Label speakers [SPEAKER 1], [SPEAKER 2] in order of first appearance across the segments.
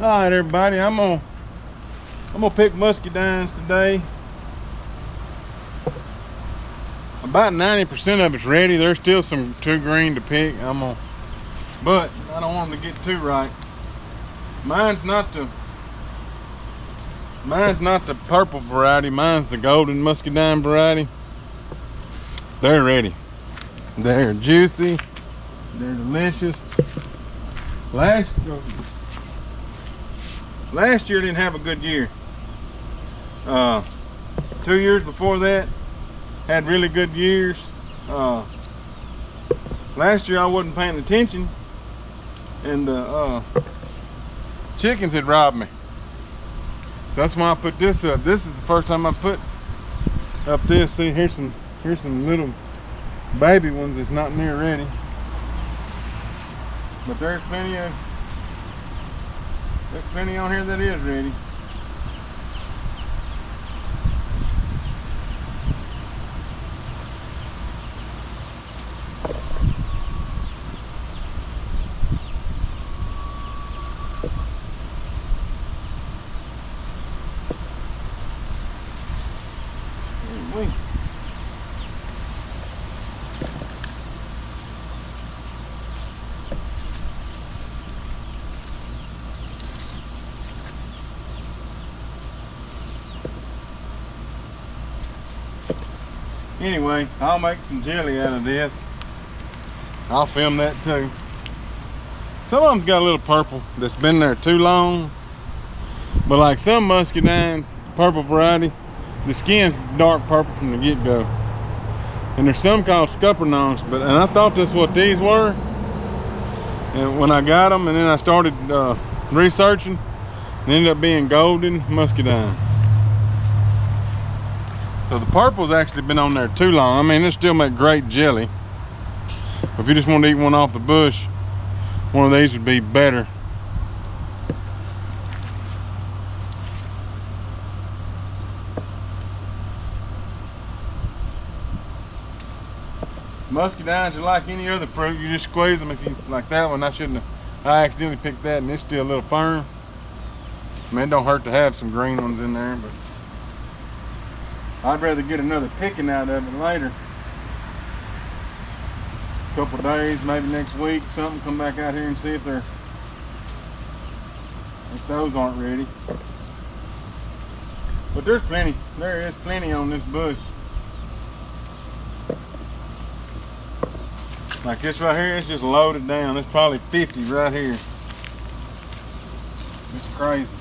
[SPEAKER 1] All right, everybody, I'm gonna pick muscadines today. About 90% of it's ready. There's still some too green to pick. But I don't want them to get too ripe. Mine's not the purple variety. Mine's the golden muscadine variety. They're ready. They're juicy. They're delicious. Last year didn't have a good year. 2 years before that had really good years. Last year I wasn't paying attention, and the chickens had robbed me. So that's why I put this up. This is the first time I put up this. See, here's some little baby ones that's not near ready. But there's plenty on here that is ready. Anyway, I'll make some jelly out of this. I'll film that too. Some of them's got a little purple that's been there too long. But like some muscadines, purple variety, the skin's dark purple from the get-go. And there's some called scuppernongs, and I thought that's what these were. And when I got them, and then I started researching, it ended up being golden muscadines. So the purple's actually been on there too long. I mean, it still make great jelly. But if you just want to eat one off the bush, one of these would be better. Muscadines are like any other fruit. You just squeeze them. If you like that one, I accidentally picked that, and it's still a little firm. I mean, it don't hurt to have some green ones in there, but I'd rather get another picking out of it later. A couple days, maybe next week, something, come back out here and see if those aren't ready. But there is plenty on this bush. Like this right here, it's just loaded down. There's probably 50 right here. It's crazy.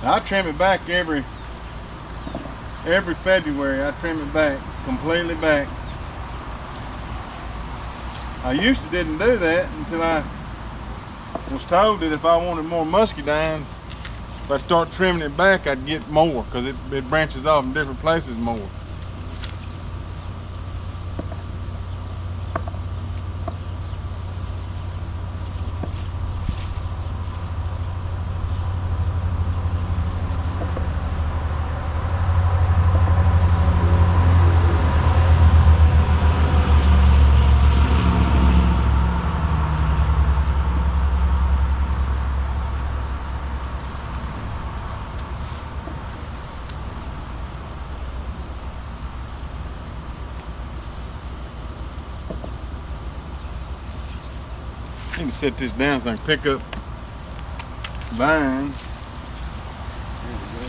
[SPEAKER 1] I trim it back every February. I trim it back, completely back. I used to didn't do that until I was told that if I wanted more muscadines, if I start trimming it back, I'd get more, because it branches off in different places more. I need to set this down so I can pick up vines. There we go.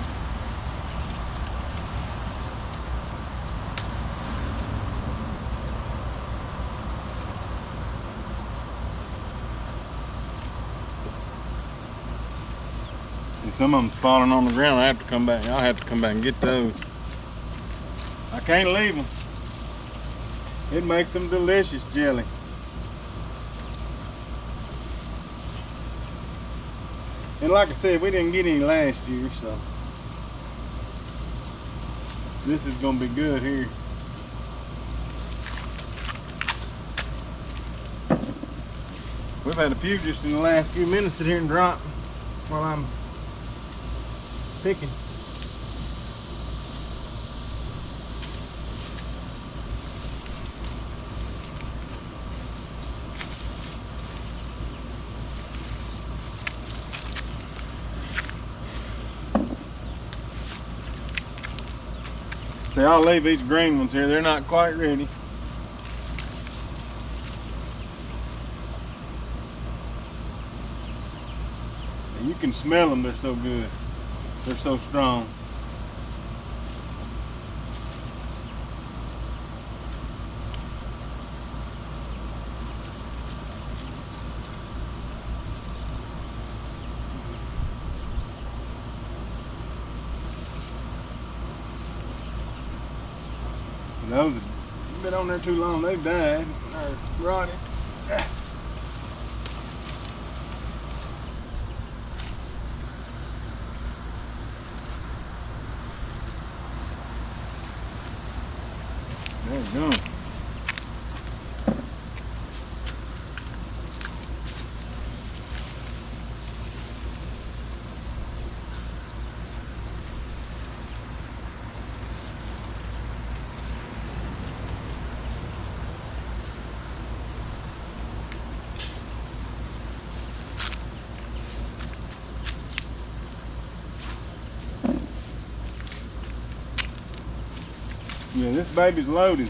[SPEAKER 1] See, some of them's falling on the ground. I'll have to come back and get those. I can't leave them. It makes some delicious jelly. And like I said, we didn't get any last year, so this is gonna be good here. We've had a few just in the last few minutes sit here and drop while I'm picking. See, I'll leave these green ones here. They're not quite ready. And you can smell them, they're so good. They're so strong. And those have been on there too long, they've died or rotted. There we go. Yeah, this baby's loaded.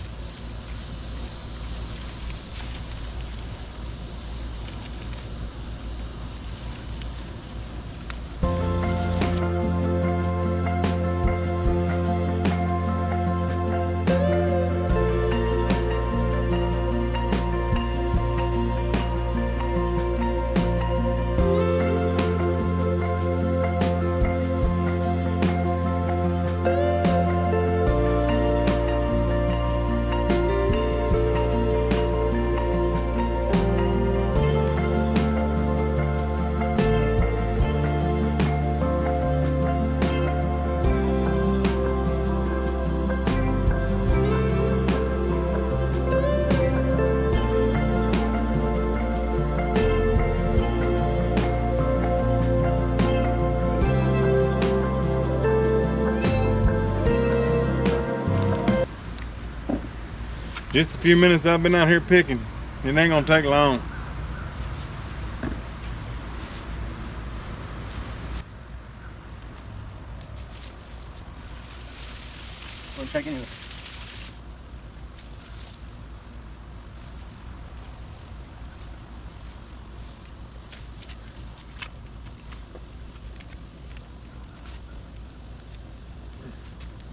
[SPEAKER 1] Just a few minutes I've been out here picking. It ain't gonna take long.
[SPEAKER 2] We'll check in.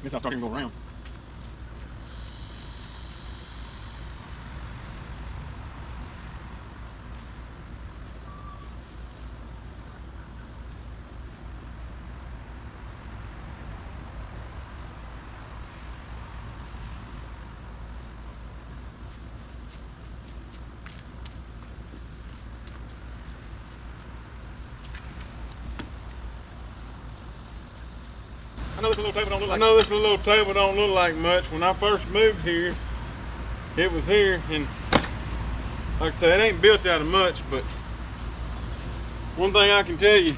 [SPEAKER 1] Guess I'll try to go around.
[SPEAKER 2] I know this little table don't look like
[SPEAKER 1] I know this little table don't look like much. When I first moved here, it was here, and like I say, it ain't built out of much, but one thing I can tell you,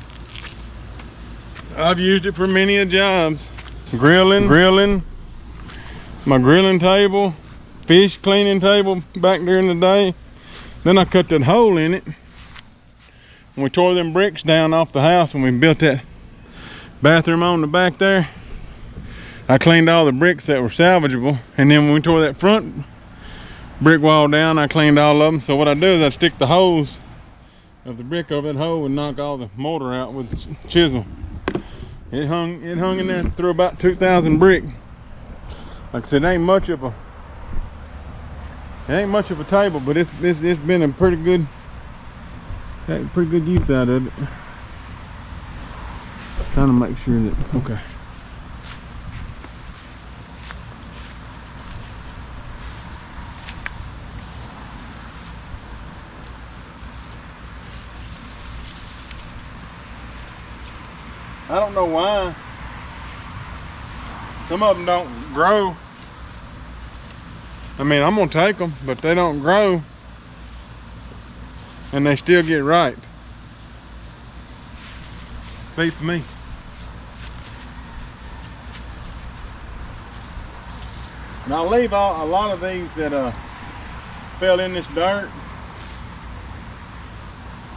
[SPEAKER 1] I've used it for many a jobs. Grilling, my grilling table, fish cleaning table back during the day. Then I cut that hole in it, and we tore them bricks down off the house when we built that bathroom on the back there. I cleaned all the bricks that were salvageable, and then when we tore that front brick wall down, I cleaned all of them. So what I do is I stick the holes of the brick over that hole and knock all the mortar out with a chisel. It hung in there through about 2,000 brick. Like I said, it ain't much of a table, but it's been a pretty good use out of it. Trying to make sure that, okay. I don't know why. Some of them don't grow. I mean, I'm gonna take them, but they don't grow. And they still get ripe. Beats me. And I'll leave a lot of these that fell in this dirt.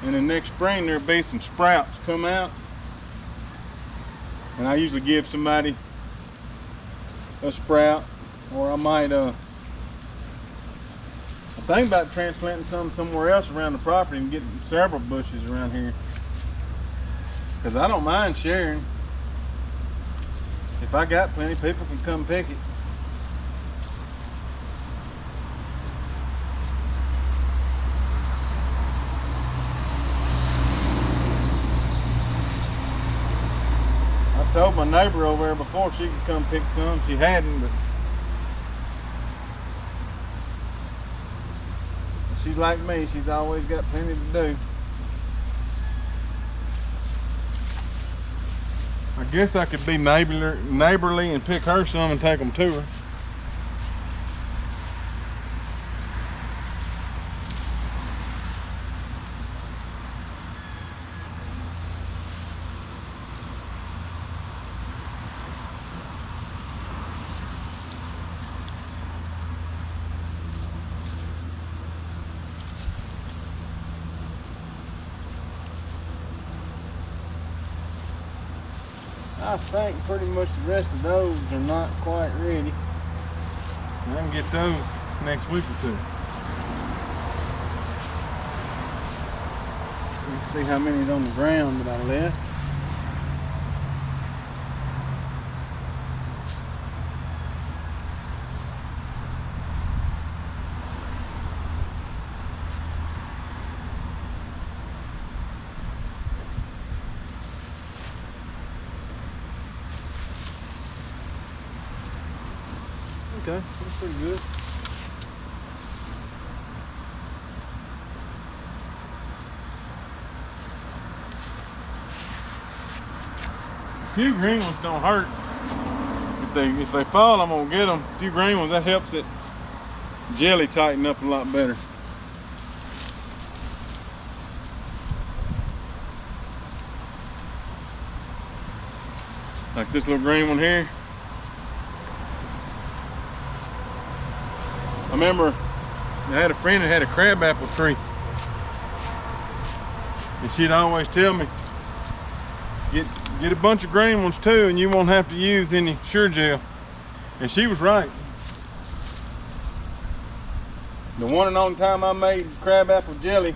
[SPEAKER 1] And then next spring there'll be some sprouts come out. And I usually give somebody a sprout, or I might I'm thinking about transplanting some somewhere else around the property and getting several bushes around here, because I don't mind sharing. If I got plenty, people can come pick it. I told my neighbor over there before she could come pick some. She hadn't, but she's like me. She's always got plenty to do. I guess I could be neighborly and pick her some and take them to her. I think pretty much the rest of those are not quite ready. I can get those next week or two. Let's see how many's on the ground that I left. Okay, that's pretty good. A few green ones don't hurt. If they fall, I'm gonna get them. A few green ones, that helps it jelly tighten up a lot better. Like this little green one here. I remember I had a friend that had a crabapple tree, and she'd always tell me, get a bunch of green ones too, and you won't have to use any Sure Gel. And she was right. The one and only time I made crabapple jelly,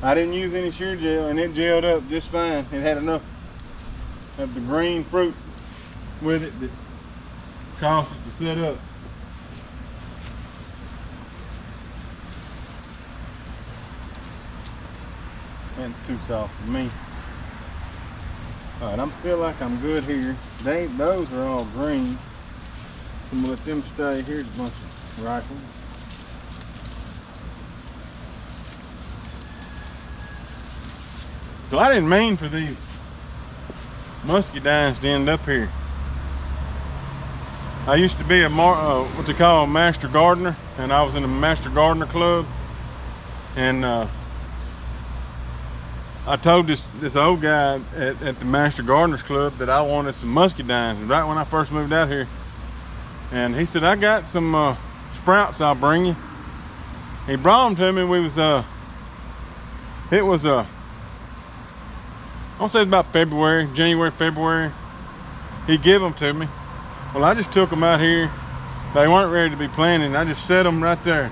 [SPEAKER 1] I didn't use any Sure Gel, and it gelled up just fine. It had enough of the green fruit with it that caused it to set up. That's too soft for me. All right, I feel like I'm good here. Those are all green. I'm gonna let them stay. Here's a bunch of rifles. So I didn't mean for these muscadines to end up here. I used to be what they call a master gardener, and I was in a master gardener club, and I told this old guy at the Master Gardeners Club that I wanted some muscadines right when I first moved out here. And he said, I got some sprouts I'll bring you. He brought them to me, and we was, it was, I'll say it's about January, February. He gave them to me. Well, I just took them out here. They weren't ready to be planted. I just set them right there.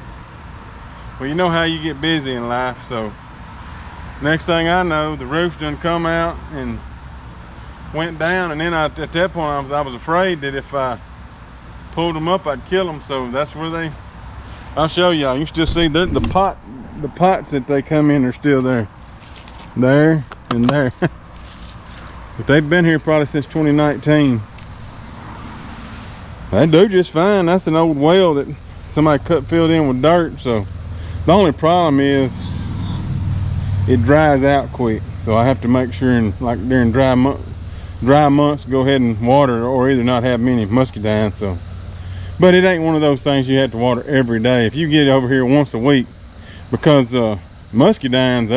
[SPEAKER 1] Well, you know how you get busy in life, so. Next thing I know, the roof done come out and went down, and then at that point I was afraid that if I pulled them up I'd kill them. So that's where I'll show y'all. You can still see the pots that they come in are still there and there. But they've been here probably since 2019. They do just fine. That's an old well that somebody filled in with dirt. So the only problem is it dries out quick, so I have to make sure, like during dry months, go ahead and water, or either not have many muscadines. So, but it ain't one of those things you have to water every day. If you get over here once a week, because muscadines,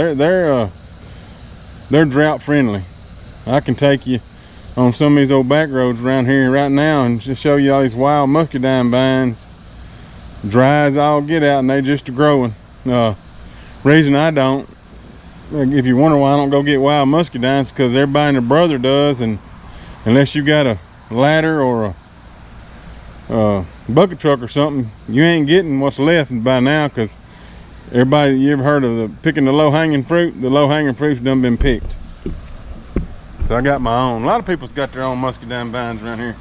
[SPEAKER 1] they're drought friendly. I can take you on some of these old back roads around here right now and just show you all these wild muscadine vines, dry as all get out, and they just are growing. Reason I don't, if you wonder why I don't go get wild muscadines, because everybody and their brother does, and unless you got a ladder or bucket truck or something, you ain't getting what's left by now, because everybody, you ever heard of picking the low-hanging fruit? The low-hanging fruit's done been picked. So I got my own. A lot of people's got their own muscadine vines around here.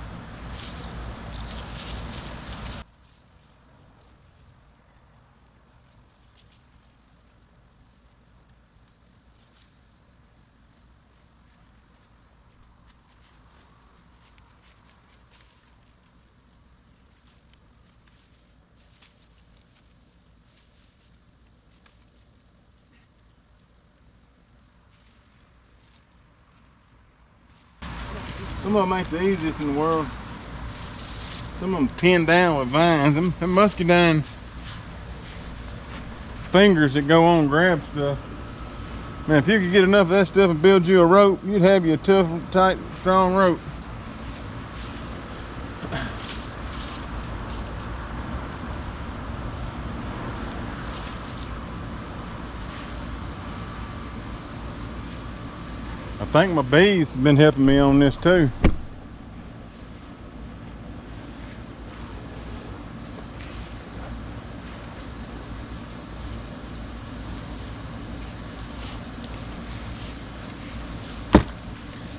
[SPEAKER 1] Some of them ain't the easiest in the world. Some of them pinned down with vines. Them muscadine fingers that go on grab stuff. Man, if you could get enough of that stuff and build you a rope, you'd have you a tough, tight, strong rope. I think my bees have been helping me on this too.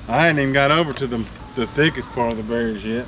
[SPEAKER 1] I hadn't even got over to the thickest part of the berries yet.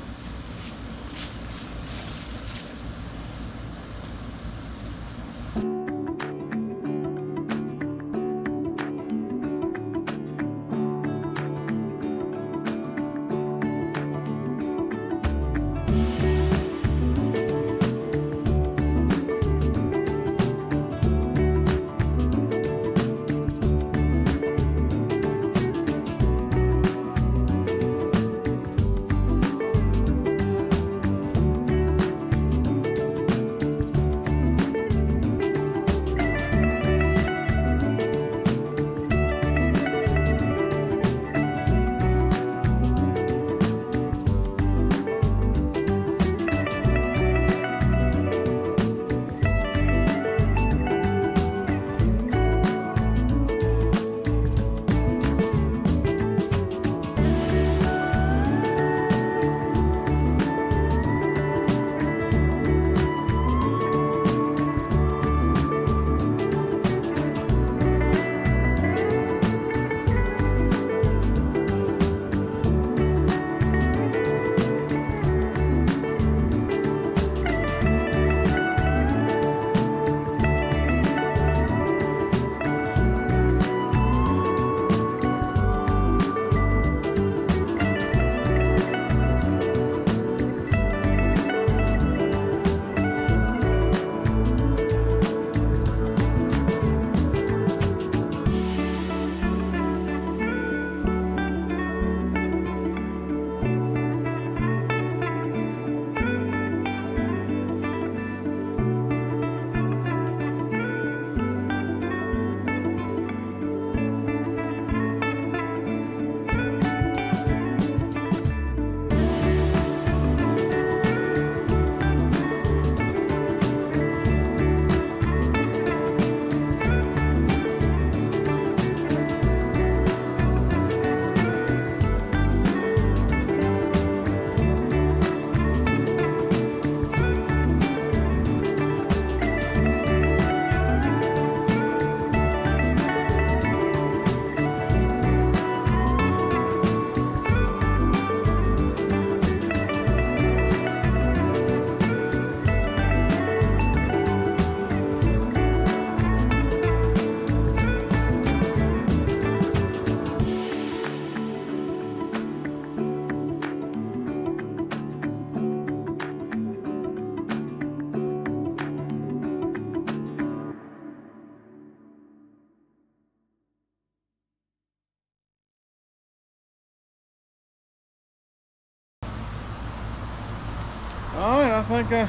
[SPEAKER 1] All right, I think I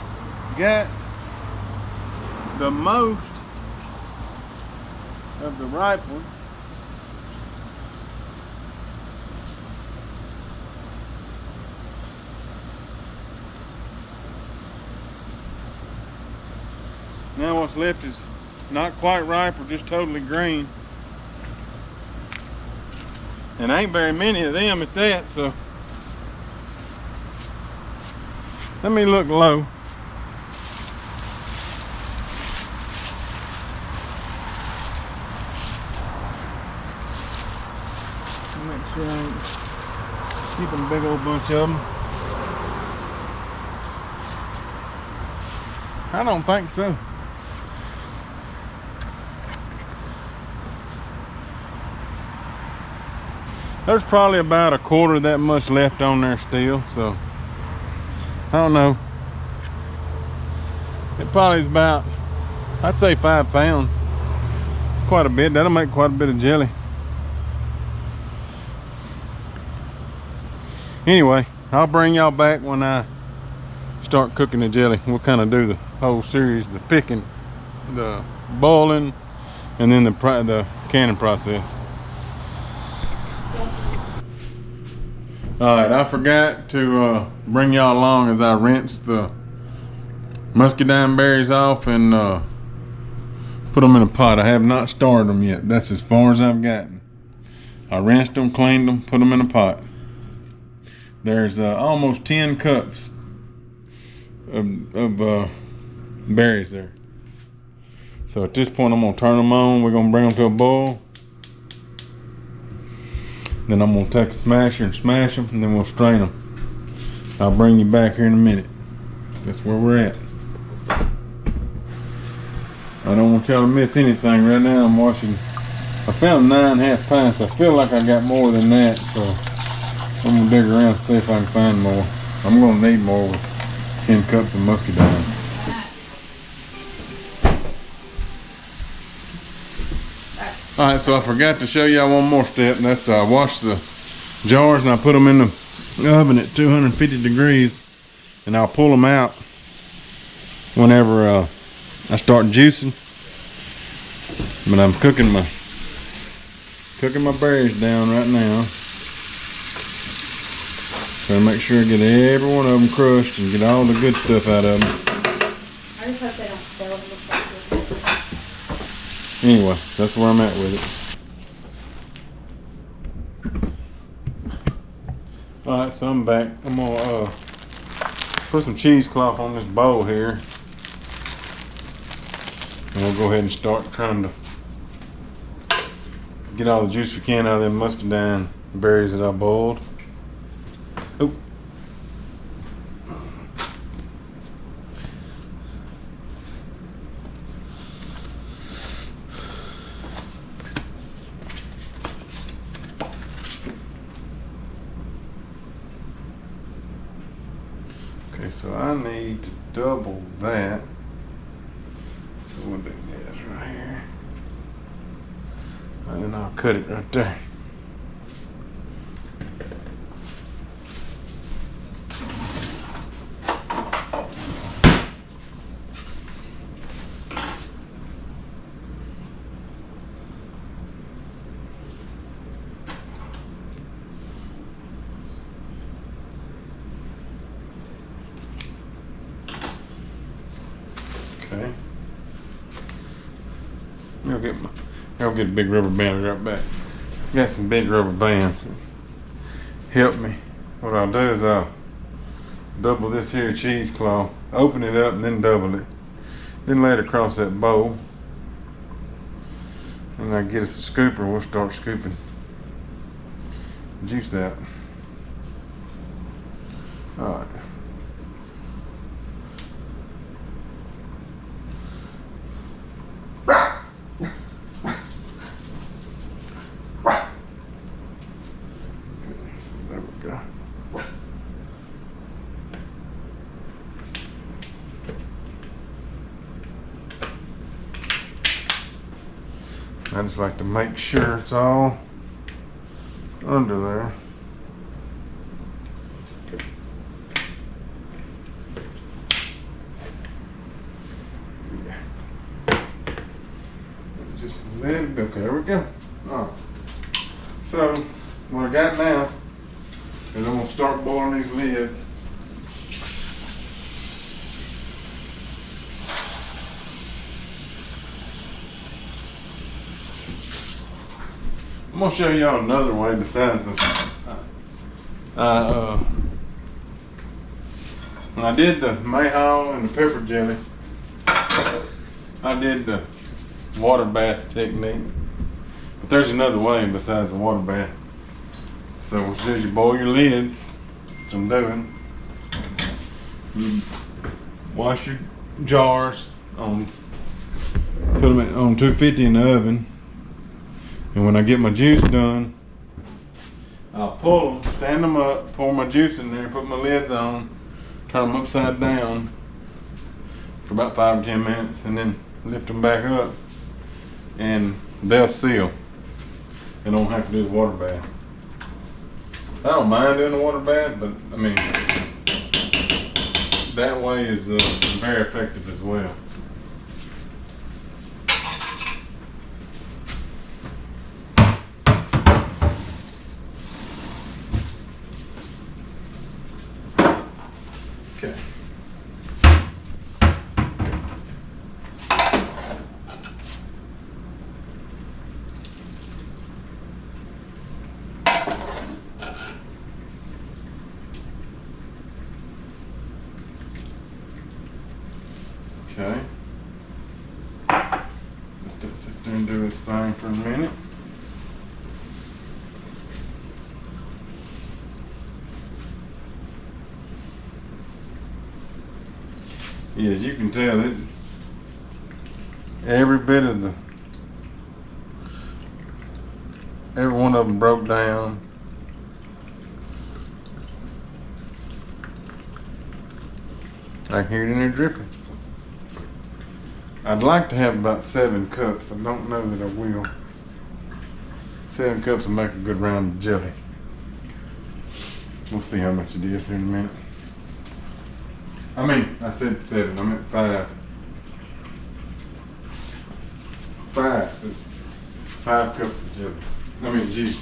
[SPEAKER 1] got the most of the ripe ones. Now what's left is not quite ripe or just totally green. And ain't very many of them at that, so Let me look low. Make sure I ain't keeping a big old bunch of them. I don't think so. There's probably about a quarter that much left on there still, so I don't know. It probably is about, I'd say 5 pounds. Quite a bit. That'll make quite a bit of jelly. Anyway, I'll bring y'all back when I start cooking the jelly. We'll kind of do the whole series, the picking, the boiling, and then the canning process. Alright, I forgot to bring y'all along as I rinsed the muscadine berries off and put them in a pot. I have not started them yet. That's as far as I've gotten. I rinsed them, cleaned them, put them in a pot. There's almost 10 cups of berries there. So at this point I'm going to turn them on. We're going to bring them to a boil. Then I'm going to take a smasher and smash them, and then we'll strain them. I'll bring you back here in a minute. That's where we're at. I don't want y'all to miss anything. Right now I'm washing. I found 9.5 pints. I feel like I got more than that, so I'm going to dig around and see if I can find more. I'm going to need more with 10 cups of muscadine. Alright, so I forgot to show y'all one more step, and that's I washed the jars and I put them in the oven at 250 degrees, and I'll pull them out whenever I start juicing. But I'm cooking my berries down right now. Trying to make sure I get every one of them crushed and get all the good stuff out of them.
[SPEAKER 3] I just hope they don't spill it.
[SPEAKER 1] Anyway, that's where I'm at with it. Alright, so I'm back. I'm gonna put some cheesecloth on this bowl here. And we'll go ahead and start trying to get all the juice we can out of them muscadine berries that I boiled. Oh. Okay, so I need to double that. So we'll do this right here. And then I'll cut it right there. Okay. I'll get a big rubber band right back. Got some big rubber bands that help me. What I'll do is I'll double this here cheesecloth, open it up and then double it. Then lay it across that bowl. And I get us a scooper, we'll start scooping juice out. Alright. I just like to make sure it's all under there. Yeah. Just a little bit. Okay, there we go. Alright. So, what I got now is I'm going to start boiling these lids. I'm gonna show y'all another way besides the When I did the mayhaw and the pepper jelly, I did the water bath technique. But there's another way besides the water bath. So as soon as you boil your lids, which I'm doing, you wash your jars on, put them on 250 in the oven, and when I get my juice done, I'll pull them, stand them up, pour my juice in there, put my lids on, turn them upside down for about 5 or 10 minutes, and then lift them back up, and they'll seal. I don't have to do the water bath. I don't mind doing the water bath, but I mean, that way is very effective as well. Okay. Okay. Let that sit there and do its thing for a minute. Yeah, as you can tell, every bit of every one of them broke down. I can hear it in there dripping. I'd like to have about 7 cups. I don't know that I will. 7 cups will make a good round of jelly. We'll see how much it is here in a minute. I mean, I said 7, I meant 5. 5 cups of jelly. I mean juice.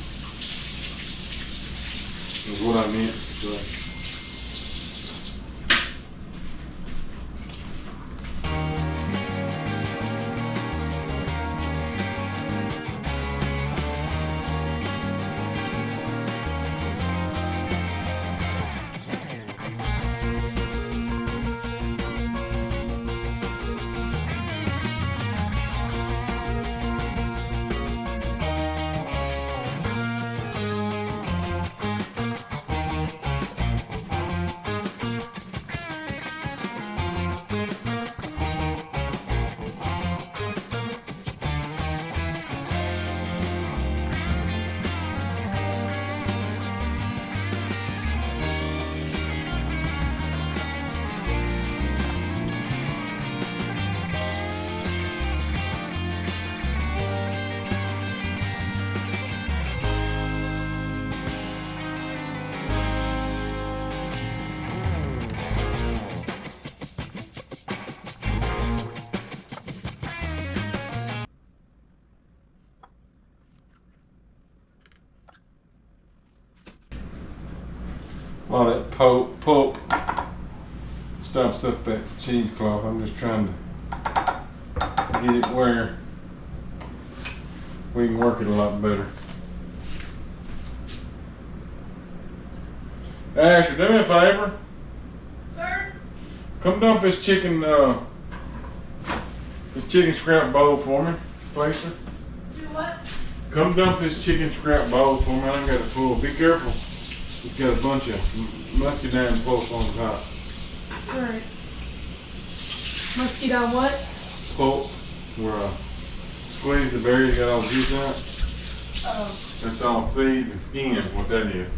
[SPEAKER 1] Is what I meant to say. While that pulp stops up that cheesecloth, I'm just trying to get it where we can work it a lot better. Asher, do me a favor.
[SPEAKER 3] Sir?
[SPEAKER 1] Come dump this chicken scrap bowl for me, please, sir.
[SPEAKER 3] Do what?
[SPEAKER 1] Come dump this chicken scrap bowl for me. I got it full. Be careful. It's got a bunch of muscadine pulp on top.
[SPEAKER 3] Alright. Muscadine what?
[SPEAKER 1] Pulp, where I squeeze the berry, got all the juice out.
[SPEAKER 3] Oh.
[SPEAKER 1] That's all seeds and skin, what that is.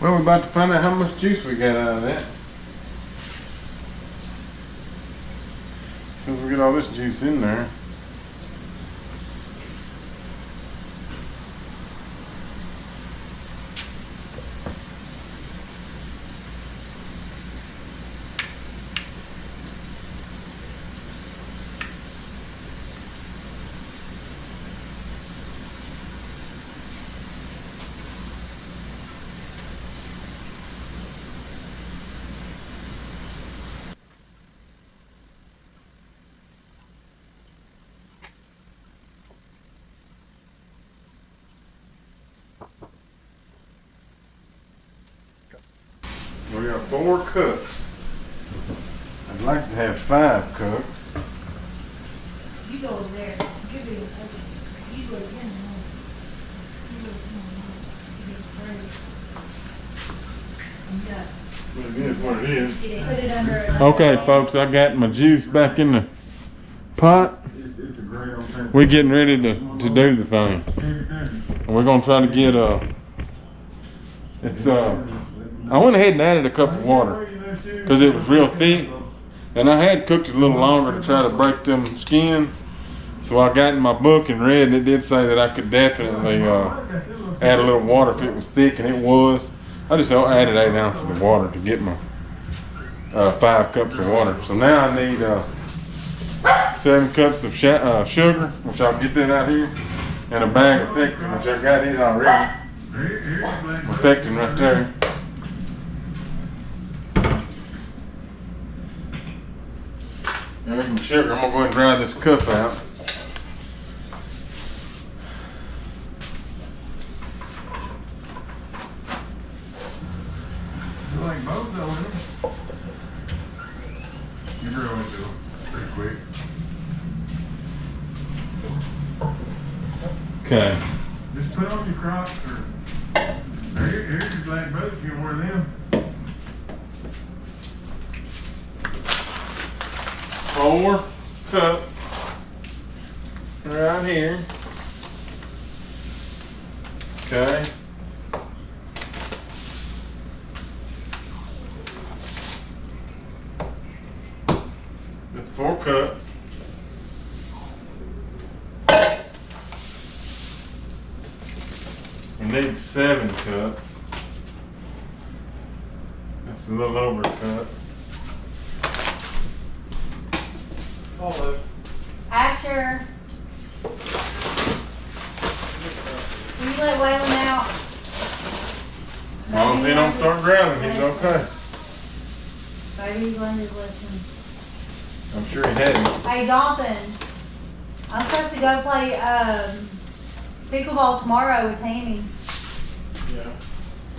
[SPEAKER 1] Well, we're about to find out how much juice we got out of that. Since we get all this juice in there. We got 4 cups. I'd like to have 5 cups.
[SPEAKER 3] You go over there. Give me a second. You go again.
[SPEAKER 1] It is what it is.
[SPEAKER 3] Put it under.
[SPEAKER 1] Okay, folks, I got my juice back in the pot. We're getting ready to do the thing. And we're gonna try to get I went ahead and added a cup of water because it was real thick, and I had cooked it a little longer to try to break them skins. So I got in my book and read, and it did say that I could definitely add a little water if it was thick, and it was. I just added 8 ounces of water to get my 5 cups of water. So now I need 7 cups of sugar, which I'll get that out here, and a bag of pectin, which I got in already. My pectin right there. There's my sugar. I'm gonna go ahead and dry this cup out. You like both of them? You really do them pretty quick. Okay. Just put on your Crocs or here's your black boots. You can wear them. 4 cups right here. Okay. That's 4 cups. We need 7 cups. That's a little over a cup.
[SPEAKER 3] Asher. Will you let Waylon out?
[SPEAKER 1] As long as he don't start drowning, he's okay.
[SPEAKER 3] Maybe he's learned his lesson.
[SPEAKER 1] I'm sure he hadn't.
[SPEAKER 3] Hey, Dalton. I'm supposed to go play pickleball tomorrow with Tammy.
[SPEAKER 2] Yeah.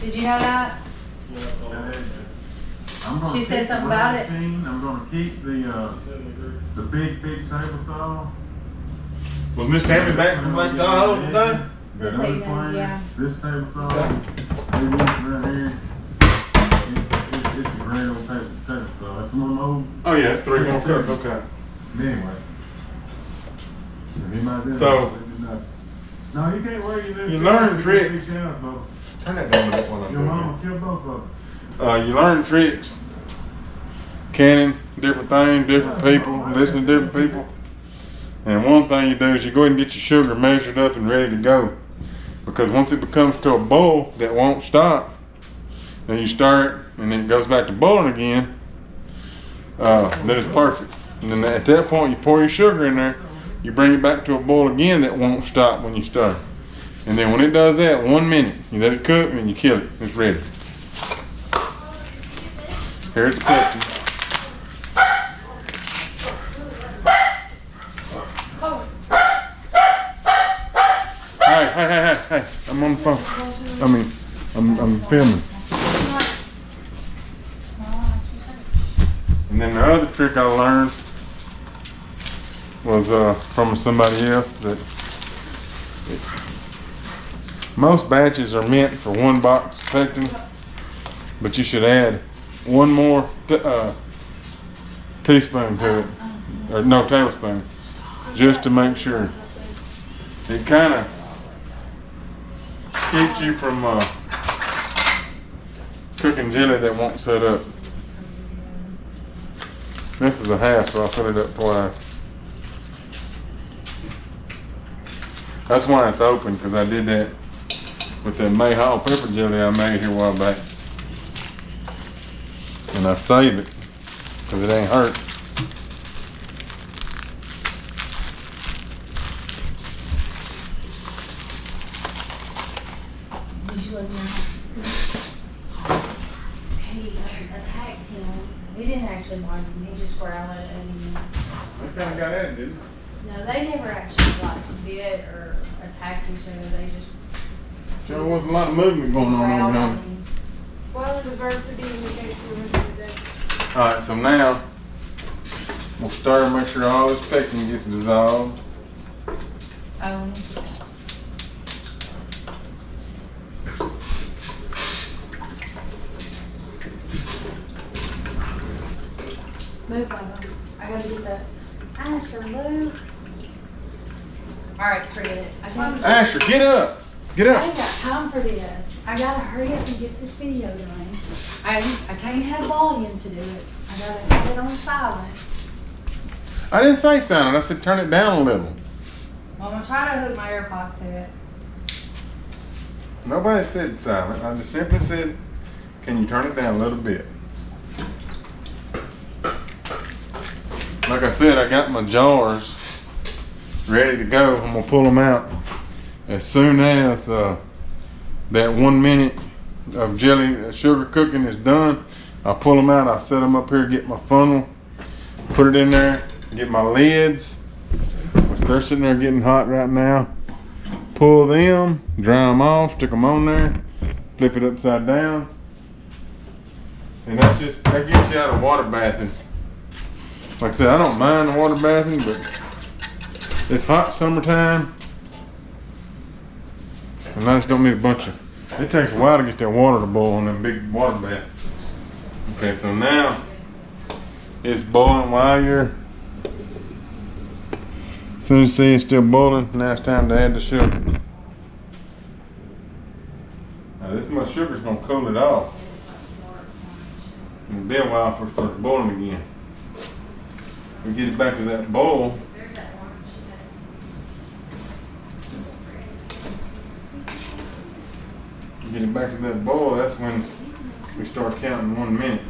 [SPEAKER 3] Did you know that? She said something about it.
[SPEAKER 1] I'm gonna keep the big table saw. Was Miss Tammy back from Lake Tahoe today?
[SPEAKER 3] This evening, yeah.
[SPEAKER 1] This table saw, they work right here. It's a great old table saw. That's one old. Oh yeah, it's 3 more cups. Okay. Anyway. So. No, you can't wear your new. You learn tricks. Turn that down to that one. Your mama killed both of them. You learn tricks. Canning different things, different people, listening to different people. And one thing you do is you go ahead and get your sugar measured up and ready to go. Because once it becomes to a boil that won't stop, then you start and then it goes back to boiling again, then it's perfect. And then at that point you pour your sugar in there, you bring it back to a boil again that won't stop when you start. And then when it does that, 1 minute, you let it cook and you kill it. It's ready. Here's the pectin. Hey, I'm on the phone. I'm filming. And then the other trick I learned was from somebody else that most batches are meant for 1 box of pectin, but you should add 1 more teaspoon to it, or no, tablespoon, just to make sure. It kind of keeps you from cooking jelly that won't set up. This is a half, so I'll fill it up twice. That's why it's open, because I did that with that Mayhaw pepper jelly I made here a while back. And I save it, because it ain't hurt.
[SPEAKER 3] Did you let me know? He attacked him. He didn't actually mind him. He just growled at him.
[SPEAKER 1] They kind of got at it, didn't
[SPEAKER 3] No, they never actually like bit or attacked each other. They just
[SPEAKER 1] they? Sure wasn't a lot of movement going on
[SPEAKER 3] growled
[SPEAKER 1] over
[SPEAKER 3] at
[SPEAKER 1] there.
[SPEAKER 3] him.
[SPEAKER 4] Well, it deserves to be in the case for the rest of the day.
[SPEAKER 1] Alright, so now we'll stir and make sure all this pectin gets dissolved.
[SPEAKER 3] Oh, and he's move, Mama. I gotta get that. Asher, move. Alright, forget it. I can't.
[SPEAKER 1] Asher, get up! Get
[SPEAKER 3] I
[SPEAKER 1] up!
[SPEAKER 3] ain't got time for this. I gotta hurry up and get this video done. I can't have volume to do it. I gotta have it on silent.
[SPEAKER 1] I didn't say silent, I said turn it down a little.
[SPEAKER 3] Well, I'm gonna try to hook my AirPods to it.
[SPEAKER 1] Nobody said silent, I just simply said, can you turn it down a little bit? Like I said, I got my jars ready to go. I'm gonna pull them out as soon as that 1 minute of jelly sugar cooking is done. I'll pull them out, I'll set them up here, get my funnel, put it in there, get my lids, which they're sitting there getting hot right now. Pull them, dry them off, stick them on there, flip it upside down. And that gets you out of water bathing. Like I said, I don't mind the water bathing, but it's hot summertime. And I just don't need a bunch of, it takes a while to get that water to boil on them big water baths. Okay, so now it's boiling while you're, as soon as you see it's still boiling, now it's time to add the sugar. Now this much sugar's gonna cool it off. And it'll be a while before it starts boiling again. We get it back to that boil. Get it back to that boil, that's when we start counting 1 minute.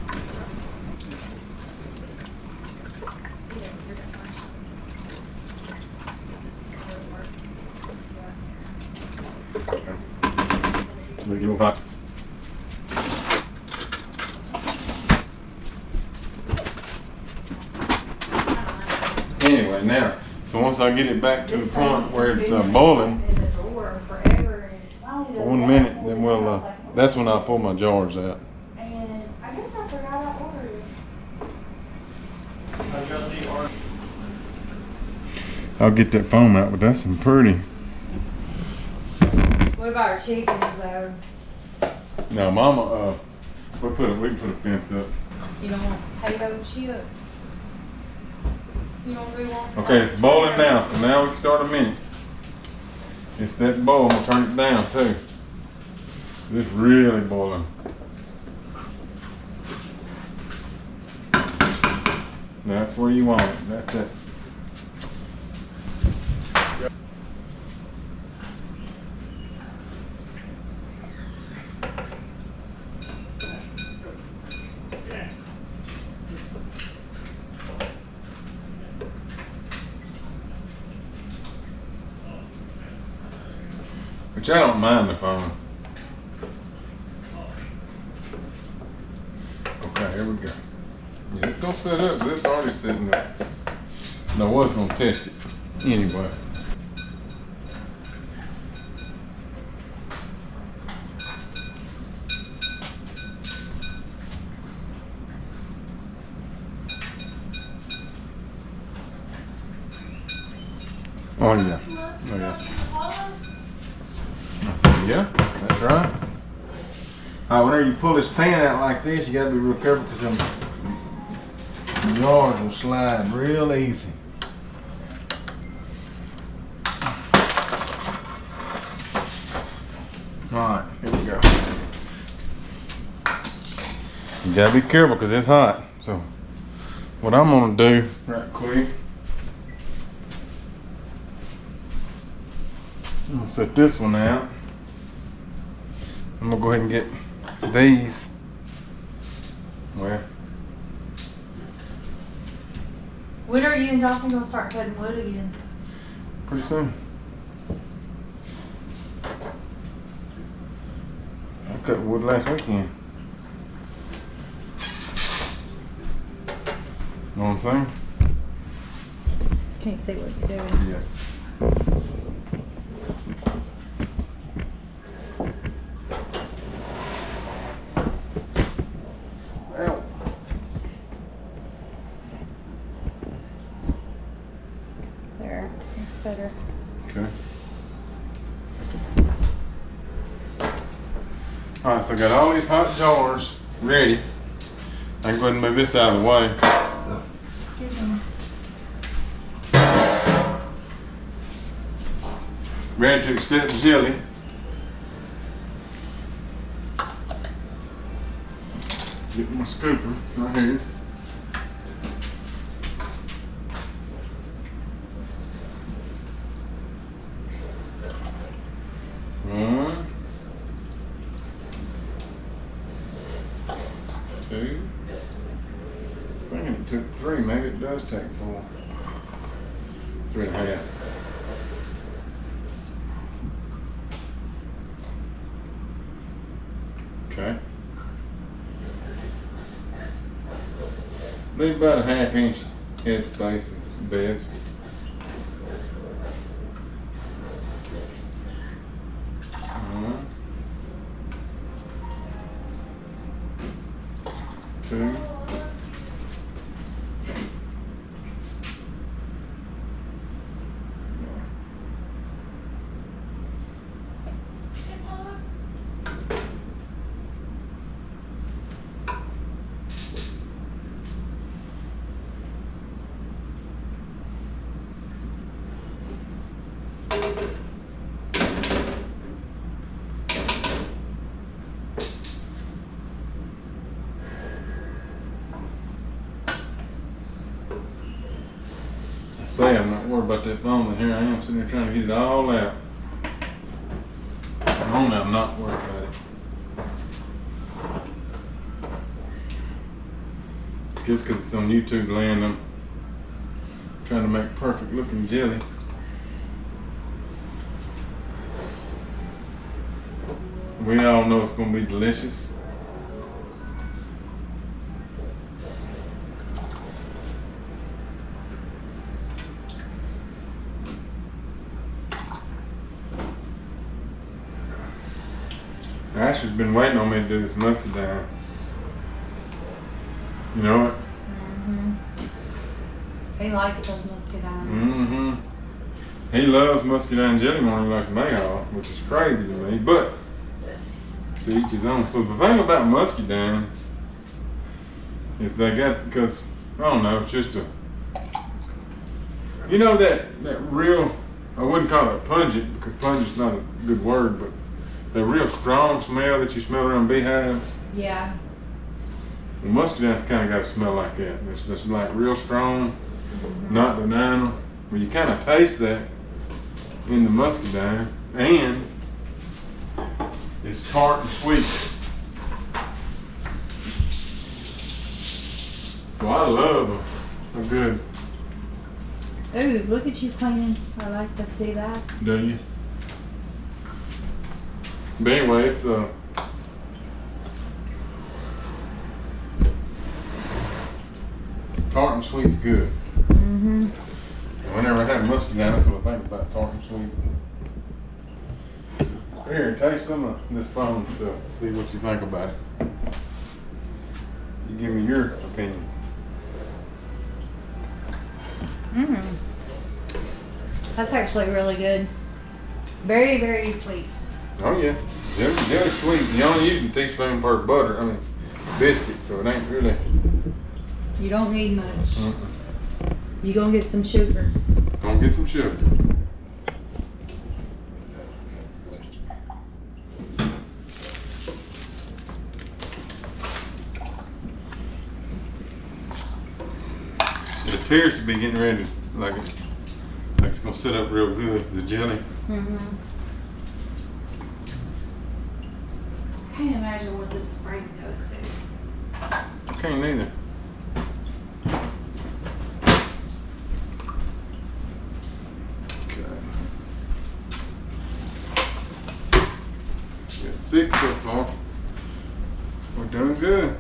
[SPEAKER 1] Make it a little hot. Anyway, now, so once I get it back to the point where it's boiling
[SPEAKER 3] In the drawer forever.
[SPEAKER 1] for 1 minute, then we'll, that's when I'll pull my jars out.
[SPEAKER 3] And I guess I forgot I ordered it.
[SPEAKER 1] I'll get that foam out, but that's some pretty.
[SPEAKER 3] What about our chickens though?
[SPEAKER 1] Now, Mama, we can put a fence up.
[SPEAKER 3] You don't want potato chips? You don't really want
[SPEAKER 1] Okay, it's boiling now, so now we can start a minute. It's that boil, I'm gonna turn it down too. It's really boiling. That's where you want it, that's it. Which I don't mind the phone. Okay, here we go. Yeah, it's gonna set up, but it's already sitting up. And I was gonna test it anyway. Oh yeah, oh yeah. Yeah, that's right. Whenever you pull this pan out like this, you gotta be real careful because them jars will slide real easy. All right, here we go. You gotta be careful because it's hot. So what I'm gonna do right quick, I'm gonna set this one out. I'm gonna go ahead and get these. Well,
[SPEAKER 3] When are you and Jonathan gonna start cutting wood again?
[SPEAKER 1] pretty soon. I cut wood last weekend. Know what I'm saying?
[SPEAKER 3] Can't see what you're doing.
[SPEAKER 1] Yeah. Ow.
[SPEAKER 3] There, that's better.
[SPEAKER 1] Okay. Alright, so I got all these hot jars ready. I can go ahead and move this out of the way.
[SPEAKER 3] Excuse me.
[SPEAKER 1] Ready to accept jelly. Get my scooper right here. One, two. I think it took 3. Maybe it does take 4. 3.5. Okay. Leave about a 1/2 inch head space is best. One, two. Say I'm not worried about that phone, and here I am sitting there trying to get it all out. I'm not worried about it. Just because it's on YouTube land, I'm trying to make perfect looking jelly. We all know it's going to be delicious. Asher's been waiting on me to do this muscadine. You know it?
[SPEAKER 3] Mm-hmm. He likes those muscadines.
[SPEAKER 1] Mm-hmm. He loves muscadine jelly more than he likes mayhaw, which is crazy to me, but to each his own. So the thing about muscadines is they got, because, I don't know, it's just a, you know that real, I wouldn't call it pungent, because pungent's not a good word, but the real strong smell that you smell around beehives.
[SPEAKER 3] Yeah.
[SPEAKER 1] Well, muscadine's kind of got to smell like that. It's just like real strong, not banana. Well, you kind of taste that in the muscadine, and it's tart and sweet. So I love a good.
[SPEAKER 3] Ooh, look at you cleaning. I like to see that.
[SPEAKER 1] Do you? But anyway, it's tart and sweet's good.
[SPEAKER 3] Mm-hmm.
[SPEAKER 1] Whenever I have muscadine, that's what I think about, tart and sweet. Here, taste some of this phone stuff. See what you think about it. You give me your opinion.
[SPEAKER 3] Mm. That's actually really good. Very, very sweet.
[SPEAKER 1] Oh yeah, jelly's sweet. You only use a teaspoon per butter. I mean, biscuit, so it ain't really.
[SPEAKER 3] You don't need much. You gonna get some sugar.
[SPEAKER 1] Gonna get some sugar. appears to be getting ready, like it's gonna sit up real good, the jelly.
[SPEAKER 3] Mm-hmm. Can't imagine what this spring goes to.
[SPEAKER 1] I can't either. Okay. Got 6 so far. We're doing good.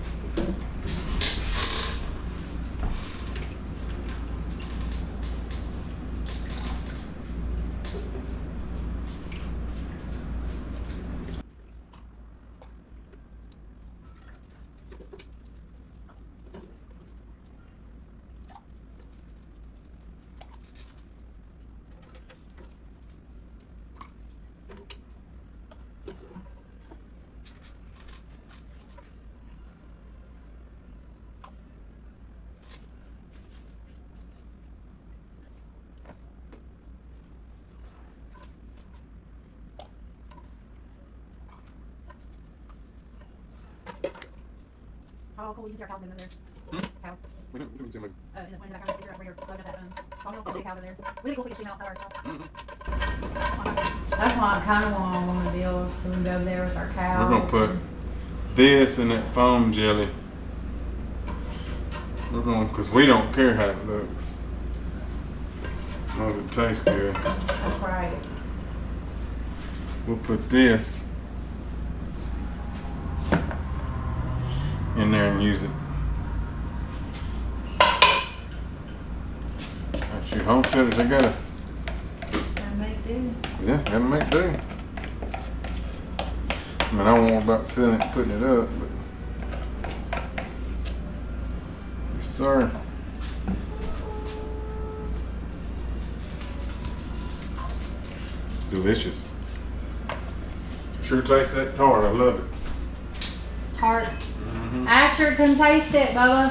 [SPEAKER 3] Oh, cool. You can see our cows in there. Cows.
[SPEAKER 1] We don't see them.
[SPEAKER 3] In the background, see where you're loading up that sawmill. You see cows in there. Really cool if we can see them outside our house. That's why I kind of want to build so we can go there with our cows.
[SPEAKER 1] We're gonna put this in that foam jelly. We're gonna, cause we don't care how it looks, as long as it tastes good.
[SPEAKER 3] That's right.
[SPEAKER 1] We'll put this in there and use it. Actually, homesteaders, they gotta
[SPEAKER 3] make do.
[SPEAKER 1] Yeah, gotta make do. I mean, I don't know about selling it, putting it up, but yes, sir. Delicious. Sure tastes that tart. I love it.
[SPEAKER 3] Tart. I sure can taste it, Bubba.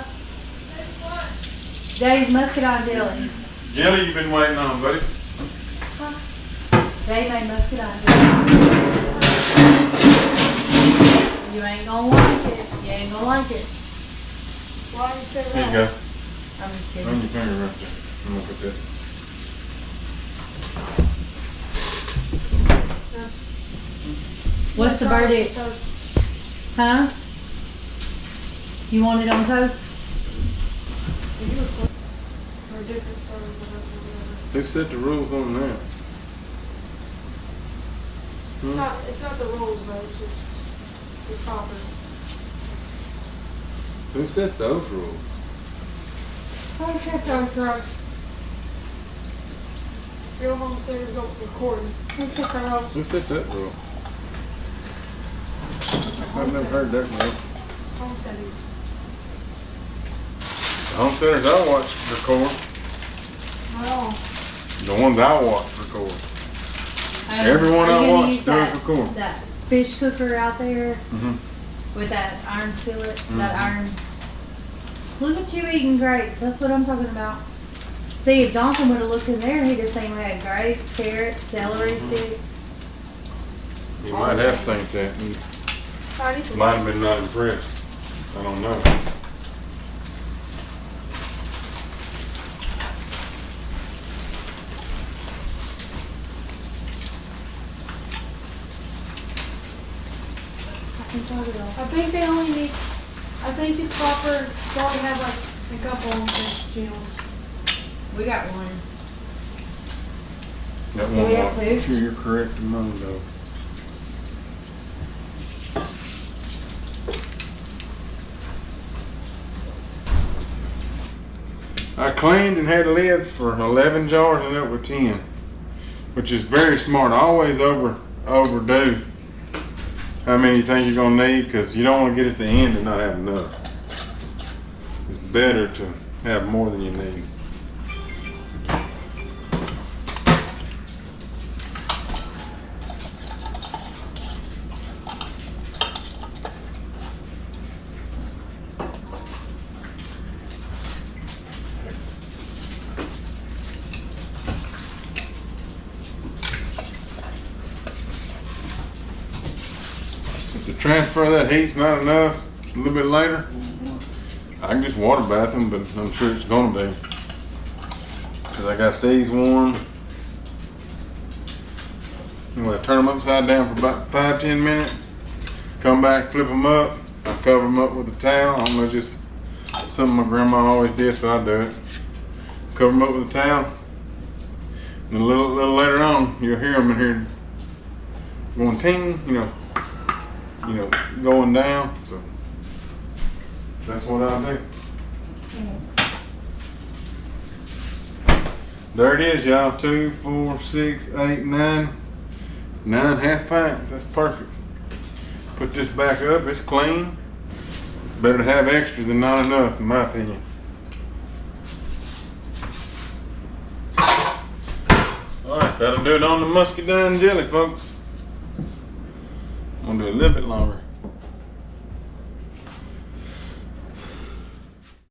[SPEAKER 3] Dave's muscadine jelly.
[SPEAKER 1] Jelly you've been waiting on, buddy.
[SPEAKER 3] Dave made muscadine jelly. You ain't gonna like it. You ain't gonna like it.
[SPEAKER 4] Why you say
[SPEAKER 1] Here
[SPEAKER 4] that?
[SPEAKER 1] you go.
[SPEAKER 3] I'm just
[SPEAKER 1] On
[SPEAKER 3] kidding.
[SPEAKER 1] your finger right there. I'm gonna put that.
[SPEAKER 3] What's the verdict?
[SPEAKER 4] Toast.
[SPEAKER 3] Huh? You want it on toast?
[SPEAKER 4] Or different sort of whatever.
[SPEAKER 1] Who set the rules on that?
[SPEAKER 4] It's not the rules, but it's just the proper.
[SPEAKER 1] Who set those rules?
[SPEAKER 4] I checked on truck. Real homesteaders don't record. I checked our house.
[SPEAKER 1] Who set that rule? I've never heard that rule.
[SPEAKER 4] Homesteading.
[SPEAKER 1] The homesteaders I watch record.
[SPEAKER 4] Oh.
[SPEAKER 1] The ones I watch record. Everyone I watch does record.
[SPEAKER 3] That fish cooker out there
[SPEAKER 1] Mm-hmm.
[SPEAKER 3] with that iron skillet, that iron. Look at you eating grapes. That's what I'm talking about. See, if Johnson would have looked in there, he'd have seen we had grapes, carrots, celery sticks.
[SPEAKER 1] You might have seen that.
[SPEAKER 4] I need to
[SPEAKER 1] Might have been not impressed. I don't know.
[SPEAKER 4] I think they only need, I think it's proper, they only have like a couple of channels.
[SPEAKER 3] We got one.
[SPEAKER 1] That
[SPEAKER 3] Do
[SPEAKER 1] one
[SPEAKER 3] we have
[SPEAKER 1] more.
[SPEAKER 3] two?
[SPEAKER 1] Sure you're correct among those. I cleaned and had lids for 11 jars and up with 10, which is very smart. I always overdo how many you think you're gonna need, because you don't want to get at the end and not have enough. It's better to have more than you need. If the transfer of that heat's not enough, a little bit later, I can just water bath them, but I'm sure it's gonna be. Cause I got these warm. I'm gonna turn them upside down for about 5-10 minutes. Come back, flip them up. I cover them up with a towel. I don't know, just something my grandma always did, so I do it. Cover them up with a towel. And a little later on, you'll hear them in here going ting, you know, going down. So that's what I do. There it is, y'all. 2, 4, 6, 8, 9 half pints. That's perfect. Put this back up. It's clean. It's better to have extra than not enough, in my opinion. Alright, that'll do it on the Muscadine jelly, folks. I'm gonna do a little bit longer.